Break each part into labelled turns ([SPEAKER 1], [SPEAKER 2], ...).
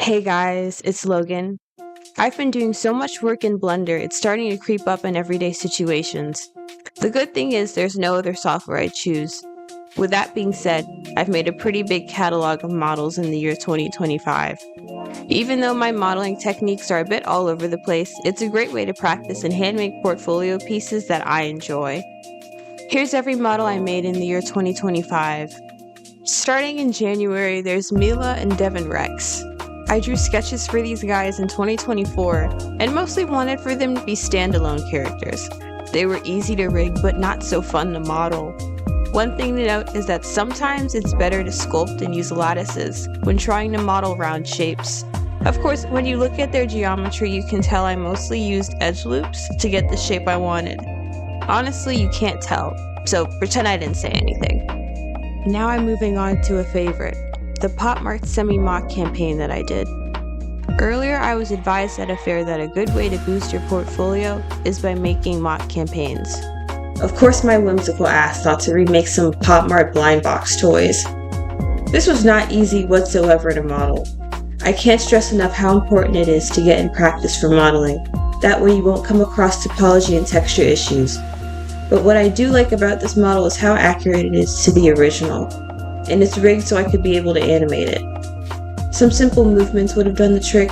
[SPEAKER 1] Hey guys, it's Logan. I've been doing so much work in Blender, it's starting to creep up in everyday situations. The good thing is there's no other software I choose. With that being said, I've made a pretty big catalog of models in the year 2025. Even though my modeling techniques are a bit all over the place, it's a great way to practice and hand-make portfolio pieces that I enjoy. Here's every model I made in the year 2025. Starting in January, there's Mila and Devin Rex. I drew sketches for these guys in 2024 and mostly wanted for them to be standalone characters. They were easy to rig but not so fun to model. One thing to note is that sometimes it's better to sculpt and use lattices when trying to model round shapes. Of course, when you look at their geometry, you can tell I mostly used edge loops to get the shape I wanted. Honestly, you can't tell, so pretend I didn't say anything. Now I'm moving on to a favorite, the Pop Mart semi-mock campaign that I did. Earlier, I was advised at a fair that a good way to boost your portfolio is by making mock campaigns. Of course, my whimsical ass thought to remake some Pop Mart blind box toys. This was not easy whatsoever to model. I can't stress enough how important it is to get in practice for modeling. That way you won't come across topology and texture issues. But what I do like about this model is how accurate it is to the original. And it's rigged so I could be able to animate it. Some simple movements would have done the trick,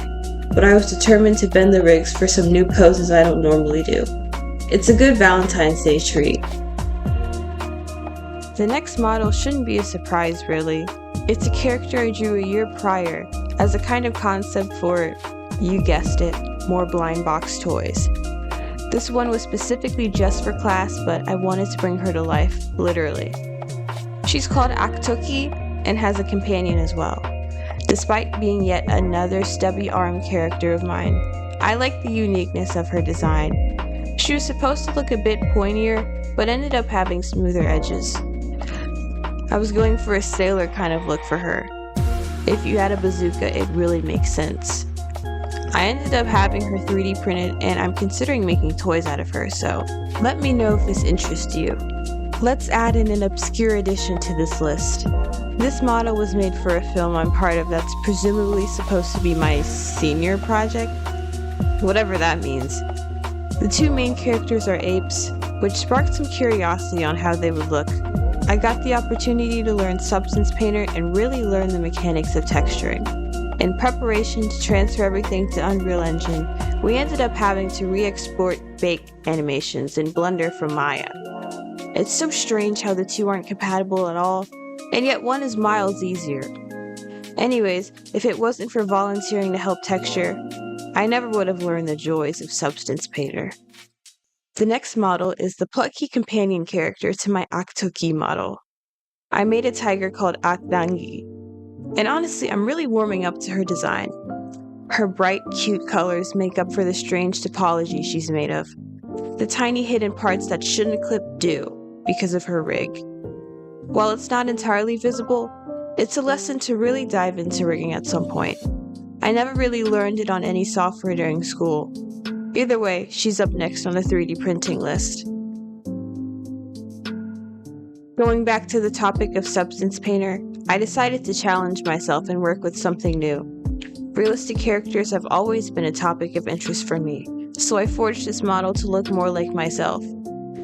[SPEAKER 1] but I was determined to bend the rigs for some new poses I don't normally do. It's a good Valentine's Day treat. The next model shouldn't be a surprise really. It's a character I drew a year prior as a kind of concept for, you guessed it, more blind box toys. This one was specifically just for class, but I wanted to bring her to life, literally. She's called Aktoki and has a companion as well. Despite being yet another stubby-armed character of mine, I like the uniqueness of her design. She was supposed to look a bit pointier, but ended up having smoother edges. I was going for a sailor kind of look for her. If you had a bazooka, it really makes sense. I ended up having her 3D printed and I'm considering making toys out of her, so let me know if this interests you. Let's add in an obscure addition to this list. This model was made for a film I'm part of that's presumably supposed to be my senior project, whatever that means. The two main characters are apes, which sparked some curiosity on how they would look. I got the opportunity to learn Substance Painter and really learn the mechanics of texturing. In preparation to transfer everything to Unreal Engine, we ended up having to re-export bake animations in Blender from Maya. It's so strange how the two aren't compatible at all, and yet one is miles easier. Anyways, if it wasn't for volunteering to help texture, I never would have learned the joys of Substance Painter. The next model is the plucky companion character to my Aktoki model. I made a tiger called Akdangi, and honestly, I'm really warming up to her design. Her bright, cute colors make up for the strange topology she's made of. The tiny hidden parts that shouldn't clip do, because of her rig. While it's not entirely visible, it's a lesson to really dive into rigging at some point. I never really learned it on any software during school. Either way, she's up next on the 3D printing list. Going back to the topic of Substance Painter, I decided to challenge myself and work with something new. Realistic characters have always been a topic of interest for me, so I forged this model to look more like myself.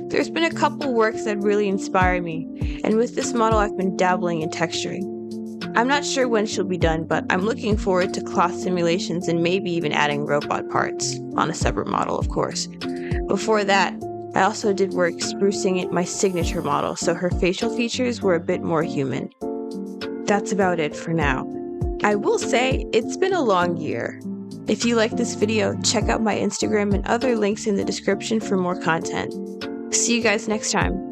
[SPEAKER 1] There's been a couple works that really inspire me, and with this model I've been dabbling in texturing. I'm not sure when she'll be done, but I'm looking forward to cloth simulations and maybe even adding robot parts, on a separate model of course. Before that, I also did work sprucing it my signature model so her facial features were a bit more human. That's about it for now. I will say, it's been a long year. If you like this video, check out my Instagram and other links in the description for more content. See you guys next time.